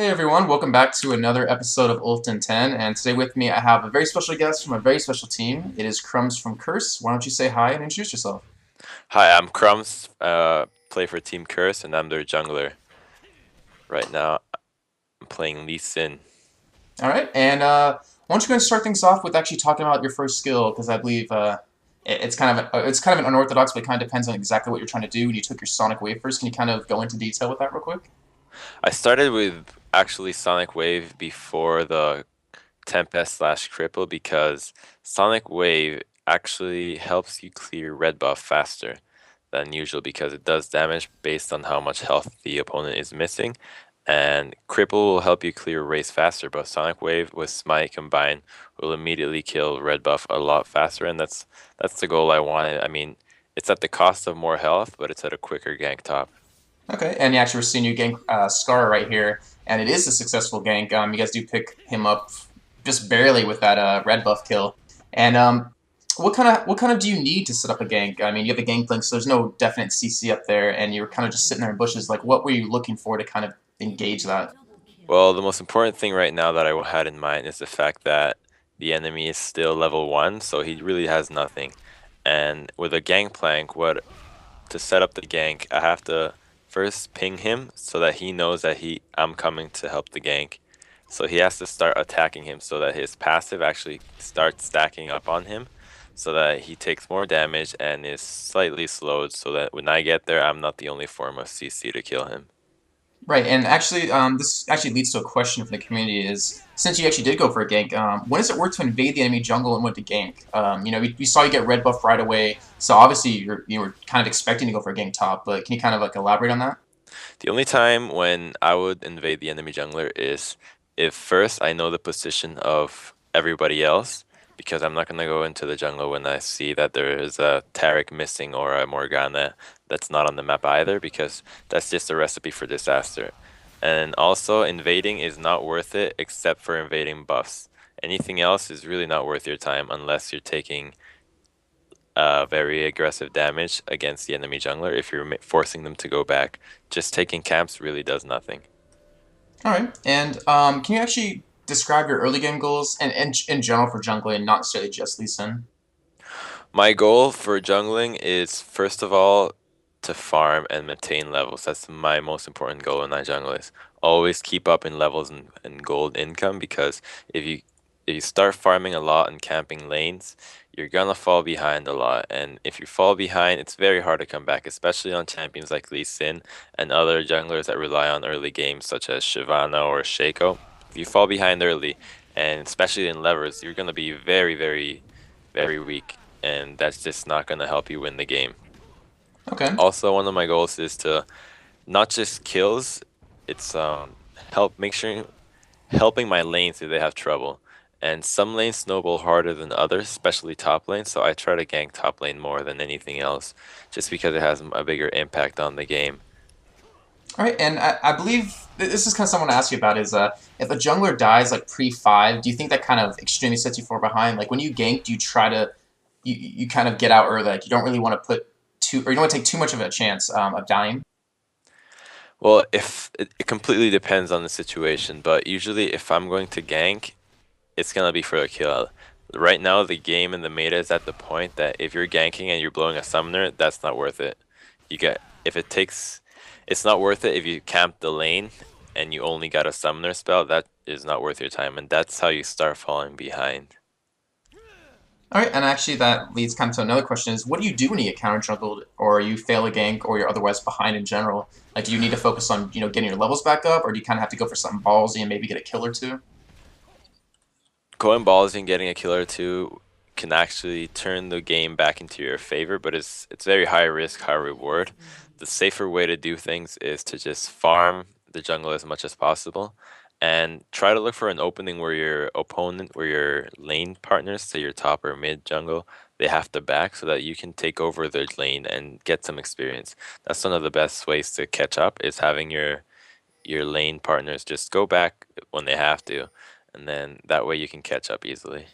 Hey everyone, welcome back to another episode of Ult In Ten, and today with me I have a very special guest from a very special team. It is Crumbzz from Curse. Why don't you say hi and introduce yourself? Hi, I'm Crumbzz, play for Team Curse, and I'm their jungler. Right now, I'm playing Lee Sin. Alright, and why don't you go and start things off with actually talking about your first skill, because I believe it's kind of an unorthodox, but it kind of depends on exactly what you're trying to do when you took your Sonic Wave first. Can you kind of go into detail with that real quick? I started with actually Sonic Wave before the Tempest slash Cripple because Sonic Wave actually helps you clear red buff faster than usual because it does damage based on how much health the opponent is missing. And Cripple will help you clear race faster, but Sonic Wave with Smite combined will immediately kill red buff a lot faster, and that's the goal I wanted. I mean, it's at the cost of more health, but it's at a quicker gank top. Okay, and yeah, actually we're seeing you gank Scar right here, and it is a successful gank. You guys do pick him up just barely with that red buff kill. And what kind of do you need to set up a gank? I mean, you have a gank link, so there's no definite CC up there, and you're kind of just sitting there in bushes. Like, what were you looking for to kind of engage that? Well, the most important thing right now that I had in mind is the fact that the enemy is still level 1, so he really has nothing. And with a gangplank, what to set up the gank, I have to first ping him so that he knows that I'm coming to help the gank. So he has to start attacking him so that his passive actually starts stacking up on him so that he takes more damage and is slightly slowed so that when I get there, I'm not the only form of CC to kill him. Right, and actually, this actually leads to a question from the community: is since you actually did go for a gank, when does it work to invade the enemy jungle and when to gank? We saw you get red buff right away, so obviously you were kind of expecting to go for a gank top, but can you kind of like elaborate on that? The only time when I would invade the enemy jungler is if first I know the position of everybody else, because I'm not going to go into the jungle when I see that there is a Taric missing or a Morgana that's not on the map either, because that's just a recipe for disaster. And also, invading is not worth it except for invading buffs. Anything else is really not worth your time unless you're taking very aggressive damage against the enemy jungler if you're forcing them to go back. Just taking camps really does nothing. All right, and can you actually describe your early game goals and in general for jungling, not necessarily just Lee Sin? My goal for jungling is first of all to farm and maintain levels. That's my most important goal in my jungle is always keep up in levels and gold income because if you if you start farming a lot and camping lanes, you're gonna fall behind a lot. And if you fall behind, it's very hard to come back, especially on champions like Lee Sin and other junglers that rely on early games such as Shyvana or Shaco. If you fall behind early, and especially in levers, you're gonna be very weak, and that's just not gonna help you win the game. Okay. Also, one of my goals is to not just kills, it's help make sure helping my lanes if they have trouble. And some lanes snowball harder than others, especially top lane, so I try to gank top lane more than anything else, just because it has a bigger impact on the game. All right, and I believe this is kind of someone to ask you about is if a jungler dies like pre-5, do you think that kind of extremely sets you far behind? Like when you gank, do you try to you kind of get out early? Like you don't really want to put too or you don't want to take too much of a chance of dying. Well, if it completely depends on the situation, but usually if I'm going to gank, it's gonna be for a kill. Right now, the game and the meta is at the point that if you're ganking and you're blowing a summoner, that's not worth it. You get if it takes, it's not worth it if you camp the lane and you only got a summoner spell. That is not worth your time, and that's how you start falling behind. All right, and actually that leads kind of to another question: is what do you do when you get counter juggled, or you fail a gank, or you're otherwise behind in general? Like, do you need to focus on getting your levels back up, or do you kind of have to go for something ballsy and maybe get a kill or two? Going balls and getting a kill or two can actually turn the game back into your favor, but it's very high risk, high reward. The safer way to do things is to just farm the jungle as much as possible and try to look for an opening where your opponent, where your lane partners, say your top or mid jungle, they have to back so that you can take over their lane and get some experience. That's one of the best ways to catch up is having your lane partners just go back when they have to, and then that way you can catch up easily.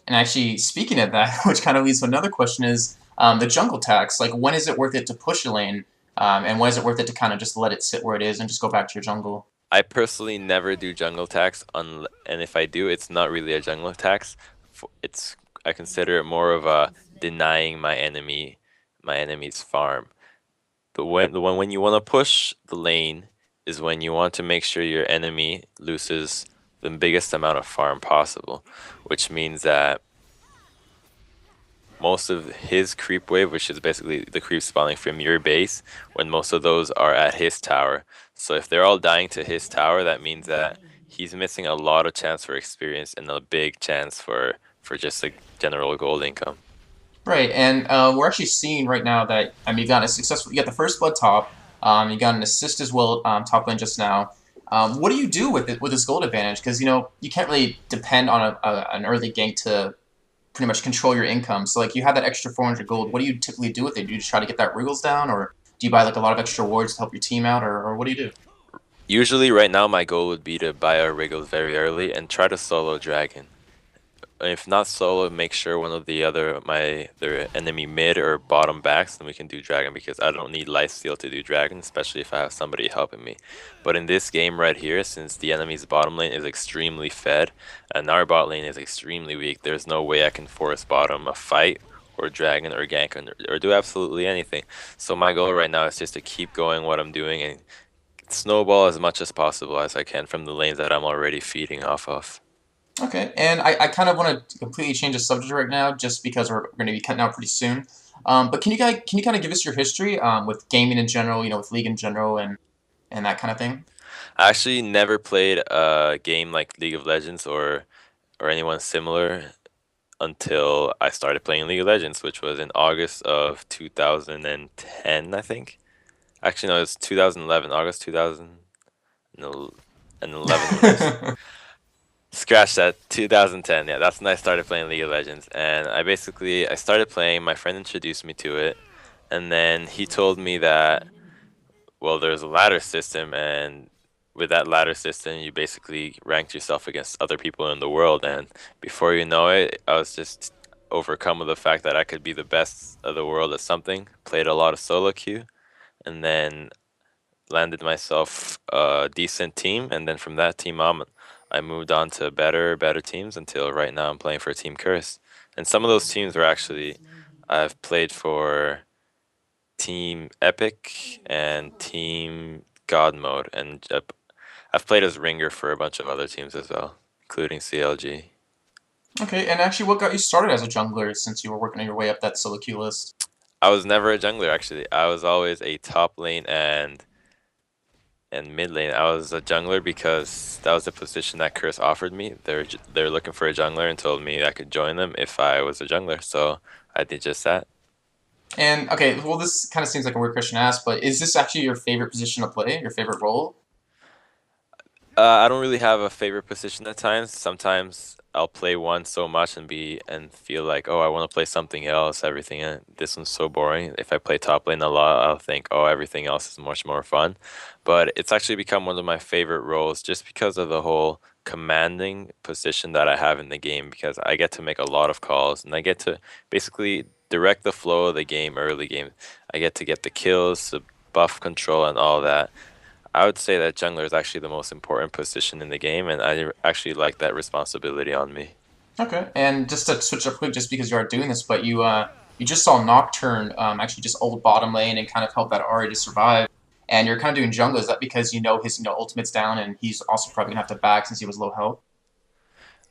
And actually, speaking of that, which kind of leads to another question is the jungle tax. Like, when is it worth it to push a lane, and when is it worth it to kind of just let it sit where it is and just go back to your jungle? I personally never do jungle attacks, and if I do, it's not really a jungle attacks. It's I consider it more of a denying my enemy's farm. When you want to push the lane is when you want to make sure your enemy loses the biggest amount of farm possible, which means that most of his creep wave, which is basically the creep spawning from your base, when most of those are at his tower. So if they're all dying to his tower, that means that he's missing a lot of chance for experience and a big chance for just a general gold income. Right, and we're actually seeing right now that you got a successful. You got the first blood top. You got an assist as well, top lane just now. What do you do with it with this gold advantage? Because you can't really depend on an early gank to pretty much control your income. So like you have that extra 400 gold. What do you typically do with it? Do you just try to get that wriggles down, or do you buy like a lot of extra wards to help your team out, or what do you do? Usually, right now, my goal would be to buy a Wriggles very early and try to solo Dragon. If not solo, make sure one of their enemy mid or bottom backs, then we can do dragon because I don't need lifesteal to do dragon, especially if I have somebody helping me. But in this game right here, since the enemy's bottom lane is extremely fed and our bot lane is extremely weak, there's no way I can force bottom a fight or dragon or gank or do absolutely anything. So my goal right now is just to keep going what I'm doing and snowball as much as possible as I can from the lanes that I'm already feeding off of. Okay, and I kind of want to completely change the subject right now, just because we're going to be cutting out pretty soon. But can you kind of give us your history with gaming in general, with League in general, and that kind of thing? I actually never played a game like League of Legends or anyone similar until I started playing League of Legends, which was in August of 2010, I think. Actually, no, it's 2011, August 2011 release. Scratch that, 2010. Yeah, that's when I started playing League of Legends, and I started playing. My friend introduced me to it, and then he told me that well, there's a ladder system, and with that ladder system, you basically ranked yourself against other people in the world. And before you know it, I was just overcome with the fact that I could be the best of the world at something. Played a lot of solo queue, and then landed myself a decent team. And then from that team on, I moved on to better teams until right now I'm playing for Team Curse. And some of those teams were actually I've played for Team Epic and Team God Mode, and I've played as Ringer for a bunch of other teams as well, including CLG. Okay, and actually, what got you started as a jungler since you were working your way up that solo queue list? I was never a jungler actually. I was always a top lane and mid lane. I was a jungler because that was the position that Curse offered me. They're looking for a jungler and told me I could join them if I was a jungler. So I did just that. And okay, well, this kind of seems like a weird question to ask, but is this actually your favorite position to play? Your favorite role? I don't really have a favorite position at times. Sometimes I'll play one so much and feel like, oh, I want to play something else. This one's so boring. If I play top lane a lot, I'll think, oh, everything else is much more fun. But it's actually become one of my favorite roles just because of the whole commanding position that I have in the game because I get to make a lot of calls and I get to basically direct the flow of the game early game. I get the kills, the buff control, and all that. I would say that jungler is actually the most important position in the game, and I actually like that responsibility on me. Okay, and just to switch up quick, just because you are doing this, but you just saw Nocturne actually just ult bottom lane and kind of help that Ahri to survive, and you're kind of doing jungle. Is that because you know his ultimate's down and he's also probably gonna have to back since he was low health?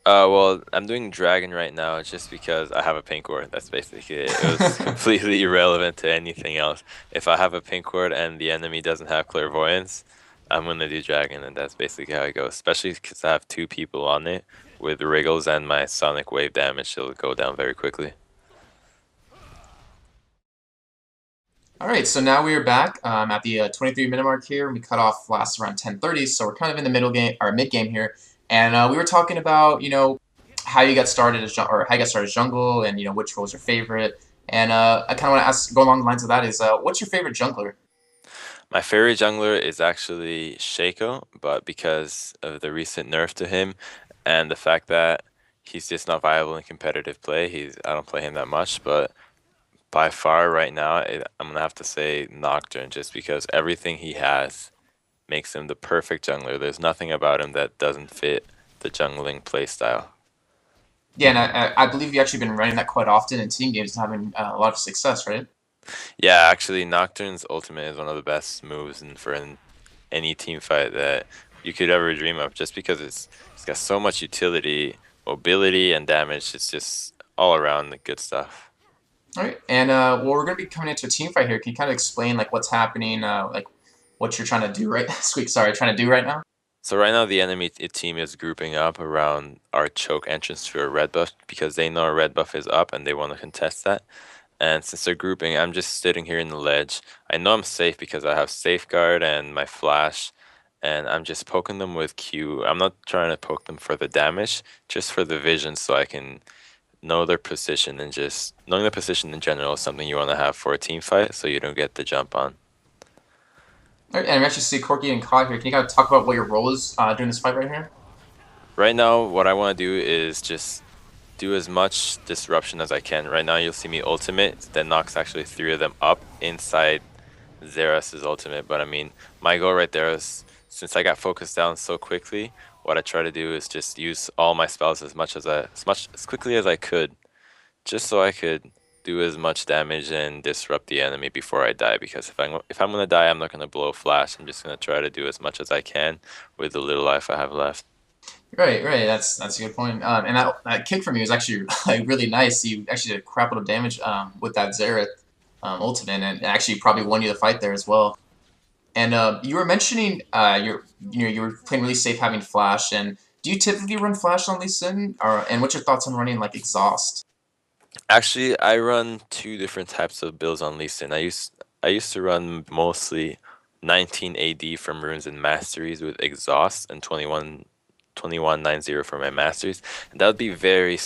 Well, I'm doing dragon right now just because I have a pink ward. That's basically it. It was completely irrelevant to anything else. If I have a pink ward and the enemy doesn't have clairvoyance, I'm gonna do dragon, and that's basically how it goes. Especially because I have two people on it with wriggles and my sonic wave damage, it'll go down very quickly. All right, so now we are back at the 23-minute mark here. We cut off last around 10:30, so we're kind of in the middle game or mid game here, and we were talking about how you got started or how you got started as jungle, and which role was your favorite. And I kind of want to ask, go along the lines of that, is what's your favorite jungler? My favorite jungler is actually Shaco, but because of the recent nerf to him and the fact that he's just not viable in competitive play, I don't play him that much. But by far right now, I'm gonna have to say Nocturne, just because everything he has makes him the perfect jungler. There's nothing about him that doesn't fit the jungling playstyle. Yeah, and I believe you've actually been running that quite often in team games and having a lot of success, right? Yeah, actually, Nocturne's ultimate is one of the best moves in any team fight that you could ever dream of, just because it's got so much utility, mobility, and damage. It's just all around the good stuff. All right, and well, we're gonna be coming into a team fight here. Can you kind of explain like what's happening, like what you're trying to do right? Squeak, sorry, trying to do right now. So right now the enemy team is grouping up around our choke entrance to a red buff because they know a red buff is up and they want to contest that. And since they're grouping, I'm just sitting here in the ledge. I know I'm safe because I have safeguard and my flash, and I'm just poking them with Q. I'm not trying to poke them for the damage, just for the vision so I can know their position, and just knowing the position in general is something you want to have for a team fight so you don't get the jump on. All right, and we actually see Corky and Kai here. Can you kind of talk about what your role is during this fight right here? Right now, what I want to do is just do as much disruption as I can. Right now, you'll see me ultimate that knocks actually three of them up inside Xeras's ultimate. But I mean, my goal right there is, since I got focused down so quickly, what I try to do is just use all my spells as quickly as I could, just so I could do as much damage and disrupt the enemy before I die. Because if I'm gonna die, I'm not gonna blow flash. I'm just gonna try to do as much as I can with the little life I have left. Right, right. That's a good point. And that kick from you was actually like really nice. You actually did a crap load of damage with that Xerath ultimate, and actually probably won you the fight there as well. And you were mentioning you were playing really safe having flash. And do you typically run flash on Lee Sin, or and what's your thoughts on running like exhaust? Actually, I run two different types of builds on Lee Sin. I used to run mostly 19 AD from runes and masteries with exhaust, and 2190 for my masters. And that would be very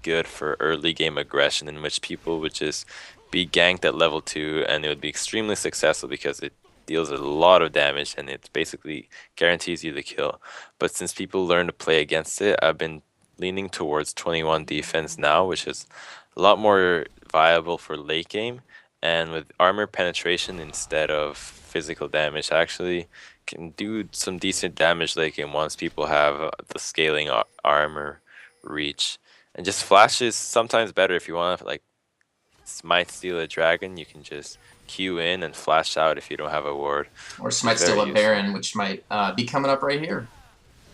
good for early game aggression, in which people would just be ganked at level 2, and it would be extremely successful because it deals a lot of damage and it basically guarantees you the kill. But since people learn to play against it, I've been leaning towards 21 defense now, which is a lot more viable for late game. And with armor penetration instead of physical damage, I actually can do some decent damage late game once people have the scaling armor reach. And just flash is sometimes better if you want to like smite steal a dragon. You can just Q in and flash out if you don't have a ward, Or which is Smite very still a useful. Baron, which might be coming up right here.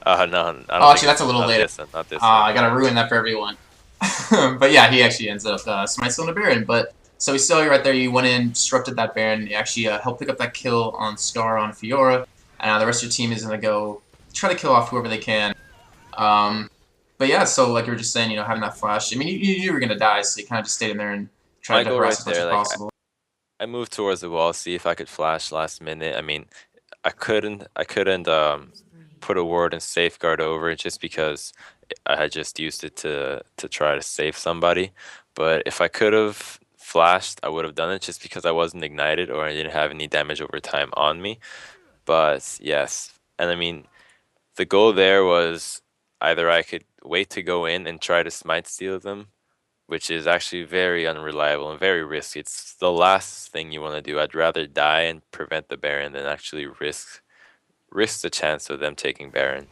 No, I Oh, don't think actually, that's it's a little not later. this one, not this one. I gotta ruin that for everyone. But yeah, he actually ends up Smite still in a Baron. But so we saw you right there. You went in, disrupted that Baron. You actually helped pick up that kill on Scar on Fiora. And the rest of your team is gonna go try to kill off whoever they can. Um, but yeah, so like you were just saying, having that flash. I mean, you knew you were gonna die, so you kind of just stayed in there and tried My to goal right harass as much there, as like possible. I moved towards the wall, see if I could flash last minute. I mean, I couldn't put a ward and safeguard over it just because I had just used it to try to save somebody. But if I could have flashed, I would have done it just because I wasn't ignited or I didn't have any damage over time on me. But yes, and I mean, the goal there was either I could wait to go in and try to smite steal them, which is actually very unreliable and very risky. It's the last thing you want to do. I'd rather die and prevent the Baron than actually risk the chance of them taking Baron.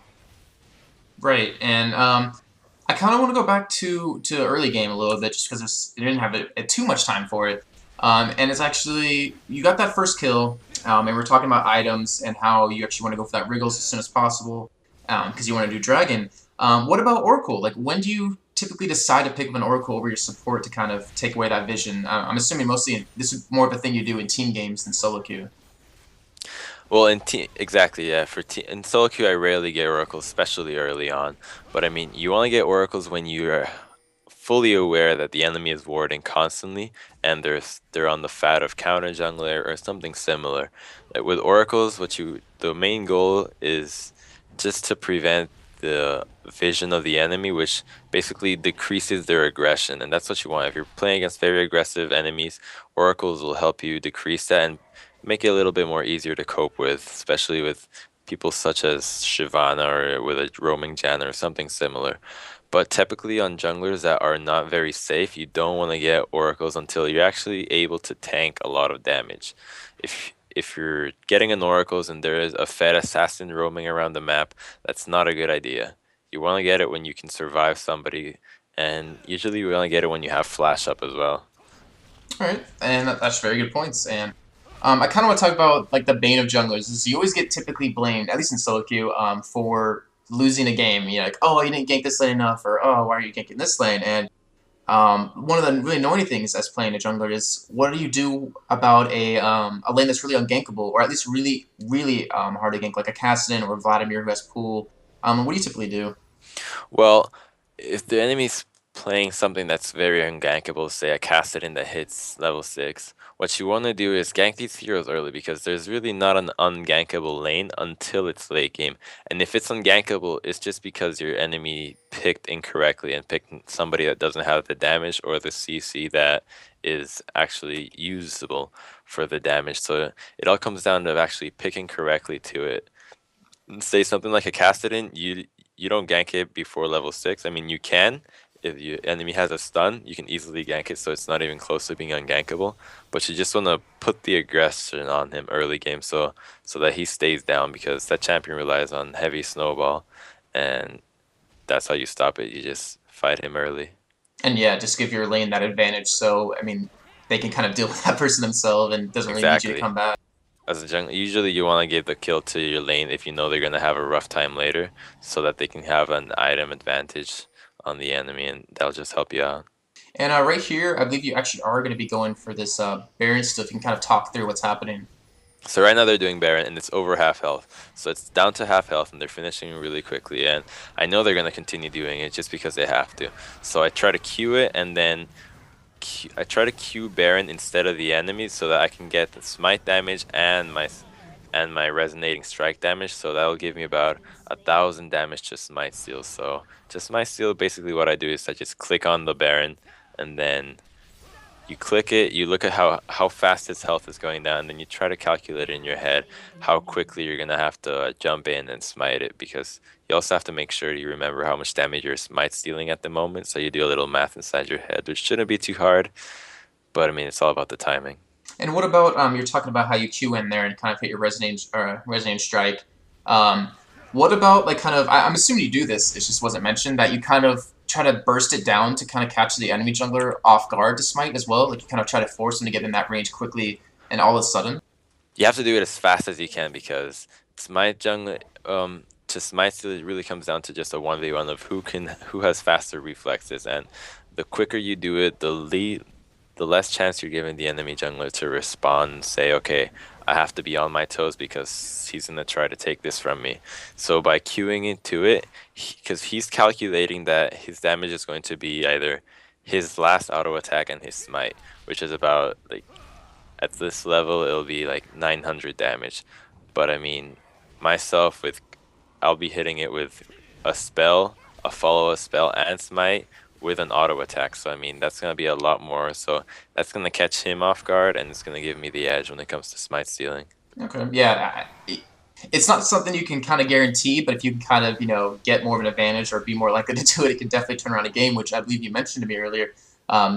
Right, and I kind of want to go back to early game a little bit just because it didn't have too much time for it. And it's actually you got that first kill, and we're talking about items and how you actually want to go for that Wriggles as soon as possible because you want to do Dragon. What about Oracle? Like, when do you typically decide to pick up an Oracle over your support to kind of take away that vision? I'm assuming mostly this is more of a thing you do in team games than solo queue. Well, exactly, yeah. In solo queue, I rarely get oracles, especially early on. But I mean, you only get oracles when you're fully aware that the enemy is warding constantly, and they're on the fat of counter jungler or something similar. Like with oracles, the main goal is just to prevent the vision of the enemy, which basically decreases their aggression, and that's what you want. If you're playing against very aggressive enemies, oracles will help you decrease that and make it a little bit more easier to cope with, especially with people such as Shyvana or with a roaming Janna or something similar. But typically on junglers that are not very safe, you don't want to get oracles until you're actually able to tank a lot of damage. if you're getting an oracles and there is a fed assassin roaming around the map, that's not a good idea. You want to get it when you can survive somebody, and usually you want to get it when you have flash up as well. All right, and that's very good points. And I kind of want to talk about like the bane of junglers. Is you always get typically blamed, at least in solo queue, for losing a game. You're like, oh, you didn't gank this lane enough, or oh, why are you ganking this lane? And one of the really annoying things as playing a jungler is what do you do about a lane that's really ungankable, or at least really hard to gank, like a Kassadin or Vladimir who has pool. What do you typically do? Well, if the enemy's playing something that's very ungankable, say a Kassadin that hits level 6, what you want to do is gank these heroes early because there's really not an ungankable lane until it's late game. And if it's ungankable, it's just because your enemy picked incorrectly and picked somebody that doesn't have the damage or the CC that is actually usable for the damage. So it all comes down to actually picking correctly to it. Say something like a Kassadin, you don't gank it before level 6. I mean, you can. If your enemy has a stun, you can easily gank it, so it's not even close to being ungankable. But you just want to put the aggression on him early game, so that he stays down, because that champion relies on heavy snowball, and that's how you stop it. You just fight him early. And yeah, just give your lane that advantage. So I mean, they can kind of deal with that person themselves, and doesn't really need you to Exactly. come back. As a jungler, usually you want to give the kill to your lane if you know they're gonna have a rough time later, so that they can have an item advantage on the enemy, and that'll just help you out. And right here, I believe you actually are going to be going for this Baron stuff. You can kind of talk through what's happening. So right now they're doing Baron and it's over half health. So it's down to half health and they're finishing really quickly. And I know they're gonna continue doing it just because they have to. So I try to queue it and then I try to queue Baron instead of the enemy so that I can get the smite damage and my resonating strike damage. So that'll give me about 1,000 damage to smite steal. So just smite steal, basically what I do is I just click on the Baron and then you click it, you look at how fast his health is going down, and then you try to calculate in your head how quickly you're gonna have to jump in and smite it, because you also have to make sure you remember how much damage your smite's dealing at the moment, so you do a little math inside your head, which shouldn't be too hard, but I mean, it's all about the timing. And what about you're talking about how you queue in there and kind of hit your resonating strike. Um, what about like kind of I'm assuming you do this. It just wasn't mentioned that you kind of try to burst it down to kind of catch the enemy jungler off guard to smite as well. Like you kind of try to force them to get in that range quickly, and all of a sudden. You have to do it as fast as you can, because smite jungle, to smite steal, it really comes down to just a 1v1 of who has faster reflexes, and the quicker you do it, the less chance you're giving the enemy jungler to respond and say, okay, I have to be on my toes because he's gonna try to take this from me. So by queuing into it, because he's calculating that his damage is going to be either his last auto attack and his smite, which is about like at this level it'll be like 900 damage. But I mean, myself with I'll be hitting it with a spell, a follow a spell, and smite with an auto attack. So I mean, that's gonna be a lot more. So that's gonna catch him off guard, and it's gonna give me the edge when it comes to smite stealing. Okay, yeah. It's not something you can kind of guarantee, but if you can kind of get more of an advantage or be more likely to do it, it can definitely turn around a game. Which I believe you mentioned to me earlier.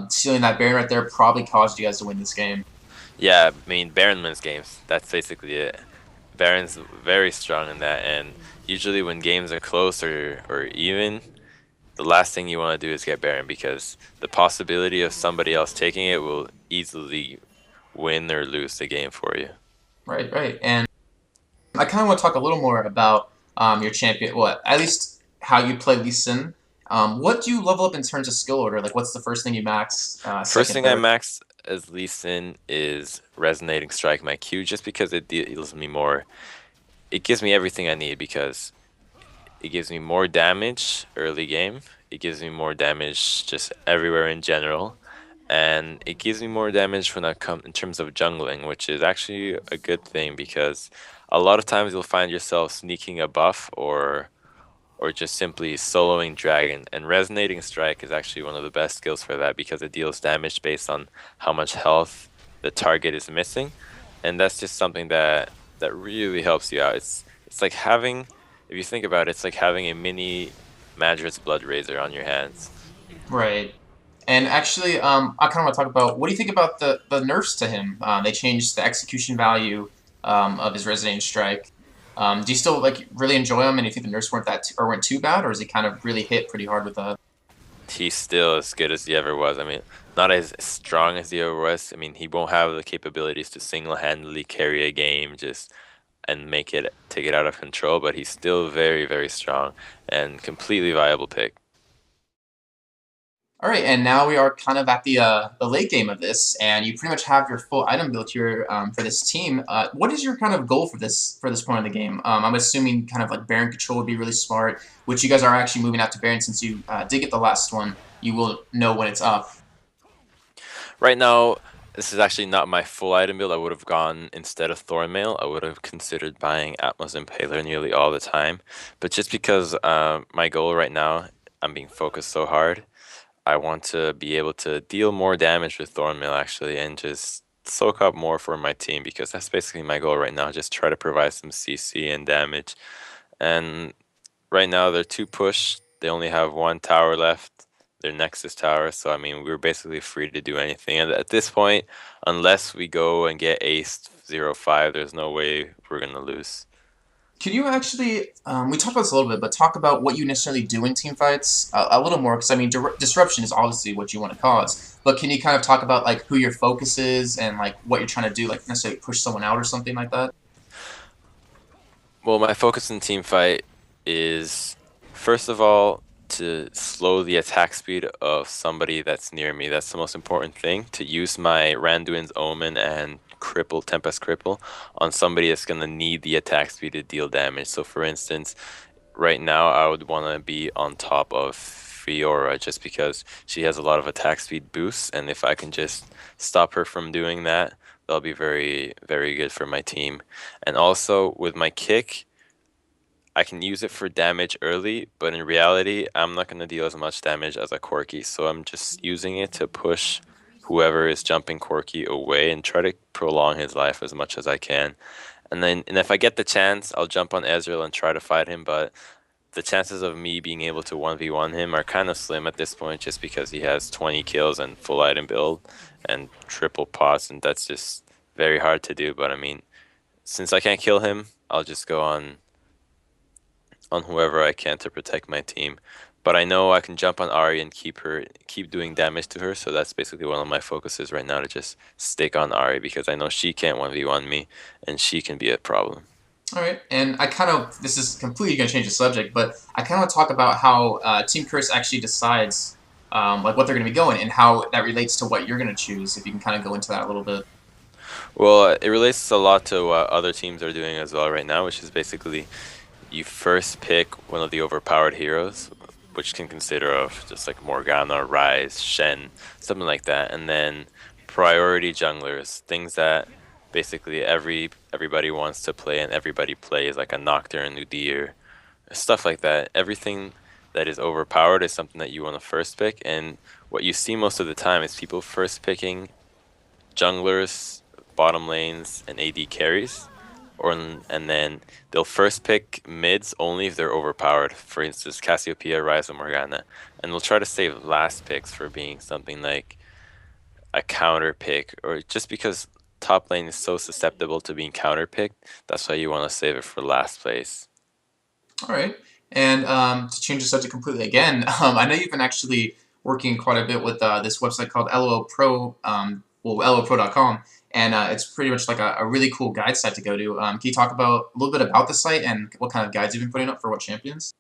Stealing that Baron right there probably caused you guys to win this game. Yeah, I mean, Baron wins games. That's basically it. Baron's very strong in that, and usually when games are close or even, the last thing you want to do is get Baron, because the possibility of somebody else taking it will easily win or lose the game for you. Right, right. And I kind of want to talk a little more about your champion. Well, at least how you play Lee Sin. What do you level up in terms of skill order? Like, what's the first thing you max? First Second, thing I third. max as Lee Sin is Resonating Strike, my Q, just because it deals me more. It gives me everything I need, because it gives me more damage early game. It gives me more damage just everywhere in general. And it gives me more damage when I come in terms of jungling, which is actually a good thing, because a lot of times you'll find yourself sneaking a buff or just simply soloing dragon, and resonating strike is actually one of the best skills for that, because it deals damage based on how much health the target is missing, and that's just something that really helps you out. It's like having, if you think about it, it's like having a mini Madras Blood Razor on your hands. Right. And actually, I kind of want to talk about what do you think about the nerfs to him? They changed the execution value of his Resonating Strike. Do you still like really enjoy him, and you think the nerfs weren't or weren't too bad, or is he kind of really hit pretty hard with that? He's still as good as he ever was. I mean, not as strong as he ever was. I mean, he won't have the capabilities to single-handedly carry a game just and make it take it out of control, but he's still very, very strong and completely viable pick. All right, and now we are kind of at the late game of this, and you pretty much have your full item build here for this team. What is your kind of goal for this point of the game? I'm assuming kind of like Baron control would be really smart, which you guys are actually moving out to Baron since you did get the last one. You will know when it's up. Right now, this is actually not my full item build. I would have gone instead of Thornmail. I would have considered buying Atmos Impaler nearly all the time, but just because my goal right now, I'm being focused so hard. I want to be able to deal more damage with Thornmail actually and just soak up more for my team because that's basically my goal right now. Just try to provide some CC and damage. And right now they're too pushed. They only have one tower left, their Nexus tower. So I mean we're basically free to do anything. And at this point, unless we go and get aced 0-5, there's no way we're gonna lose. Can you actually, we talked about this a little bit, but talk about what you necessarily do in team fights a little more? Because I mean, disruption is obviously what you want to cause, but can you kind of talk about like who your focus is and like what you're trying to do, like necessarily push someone out or something like that? Well, my focus in team fight is first of all to slow the attack speed of somebody that's near me. That's the most important thing. To use my Randuin's Omen and Cripple, Tempest Cripple on somebody that's gonna need the attack speed to deal damage. So for instance, right now I would want to be on top of Fiora just because she has a lot of attack speed boosts, and if I can just stop her from doing that, that'll be very, very good for my team. And also with my kick, I can use it for damage early, but in reality, I'm not going to deal as much damage as a Corki, so I'm just using it to push whoever is jumping Corki away and try to prolong his life as much as I can. And if I get the chance, I'll jump on Ezreal and try to fight him, but the chances of me being able to 1v1 him are kind of slim at this point just because he has 20 kills and full item build and triple pots, and that's just very hard to do. But I mean, since I can't kill him, I'll just go on whoever I can to protect my team. But I know I can jump on Ari and keep doing damage to her, so that's basically one of my focuses right now, to just stick on Ari because I know she can't 1v1 me and she can be a problem. All right, and I kind of, this is completely going to change the subject, but I kind of want to talk about how Team Curse actually decides like what they're going to be going and how that relates to what you're going to choose. If you can kind of go into that a little bit. Well, it relates a lot to what other teams are doing as well right now, which is basically you first pick one of the overpowered heroes, which can consider of just like Morgana, Ryze, Shen, something like that, and then priority junglers, things that basically everybody wants to play and everybody plays, like a Nocturne, Udyr, stuff like that. Everything that is overpowered is something that you want to first pick, and what you see most of the time is people first picking junglers, bottom lanes, and AD carries, and then they'll first pick mids only if they're overpowered. For instance, Cassiopeia, Ryze, and Morgana, and they'll try to save last picks for being something like a counter pick, or just because top lane is so susceptible to being counter picked. That's why you want to save it for last place. All right, and to change the subject completely again, I know you've been actually working quite a bit with this website called LOL Pro, well, LOLpro.com, and it's pretty much like a really cool guide site to go to. Can you talk about a little bit about the site and what kind of guides you've been putting up for what champions?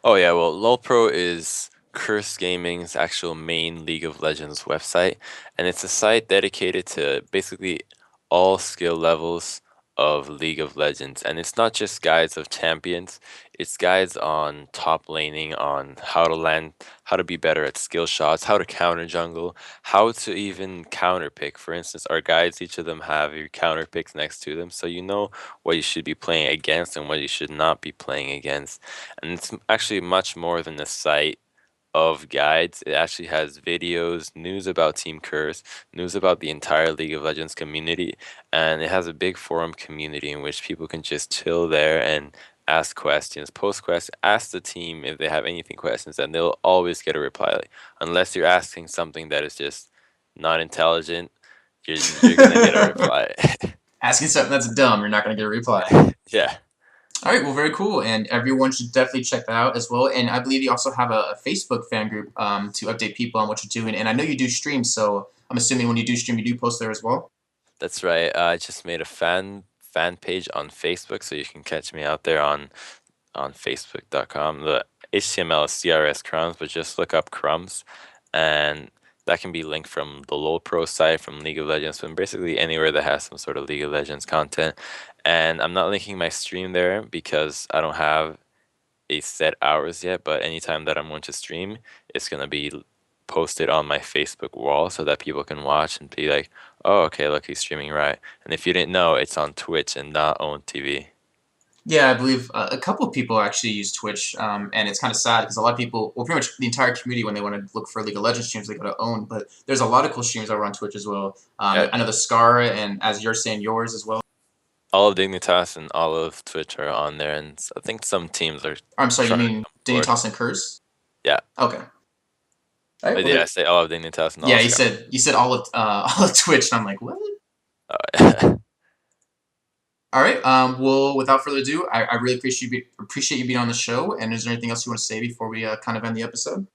Oh yeah, well, LoL Pro is Curse Gaming's actual main League of Legends website, and it's a site dedicated to basically all skill levels of League of Legends. And it's not just guides of champions, it's guides on top laning, on how to land, how to be better at skill shots, how to counter jungle, how to even counter pick. For instance, our guides, each of them have your counter picks next to them, so you know what you should be playing against and what you should not be playing against. And it's actually much more than a site of guides. It actually has videos, news about Team Curse, news about the entire League of Legends community, and it has a big forum community in which people can just chill there and ask questions, post questions, ask the team if they have anything questions, and they'll always get a reply. Like, unless you're asking something that is just not intelligent, you're gonna get a reply. Asking something that's dumb, you're not going to get a reply. Yeah, All right, well, very cool, and everyone should definitely check that out as well. And I believe you also have a Facebook fan group to update people on what you're doing. And I know you do streams, so I'm assuming when you do stream, you do post there as well. that's right. I just made a fan page on Facebook, so you can catch me out there on Facebook.com. The HTML is CRS Crumbzz, but just look up Crumbzz, and that can be linked from the LoL Pro site, from League of Legends, from basically anywhere that has some sort of League of Legends content. And I'm not linking my stream there because I don't have a set hours yet, but anytime that I'm going to stream, it's going to be posted on my Facebook wall so that people can watch and be like, oh, okay, look, he's streaming right. And if you didn't know, it's on Twitch and not on TV. Yeah, I believe a couple of people actually use Twitch, and it's kind of sad because a lot of people, well, pretty much the entire community, when they want to look for League of Legends streams, they go to own. But there's a lot of cool streams over on Twitch as well. Yeah, I know the Scar, and as you're saying, yours as well. all of Dignitas and all of Twitch are on there, and I think some teams are I'm sorry, you trying to mean come forward. Dignitas and Curse? Yeah. Okay. All right. But Well, yeah, I say all of Dignitas and yeah, all you Sky. said all of all of Twitch, and I'm like, what? Uh, All right. Well, without further ado, I really appreciate you being on the show. And is there anything else you want to say before we kind of end the episode?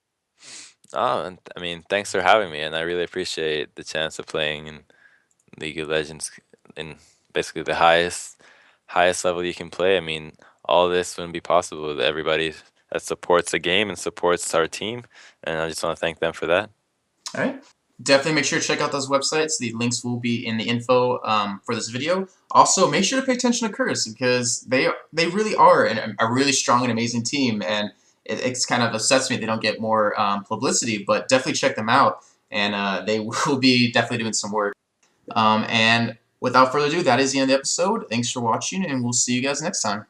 oh, and I mean, thanks for having me, and I really appreciate the chance of playing in League of Legends in basically the highest level you can play. I mean, all this wouldn't be possible with everybody that supports the game and supports our team, and I just want to thank them for that. All right. Definitely make sure to check out those websites. The links will be in the info for this video. Also, make sure to pay attention to Curtis because they really are a really strong and amazing team, and it's kind of upsets me they don't get more publicity. But definitely check them out, and they will be definitely doing some work. And without further ado, that is the end of the episode. Thanks for watching, and we'll see you guys next time.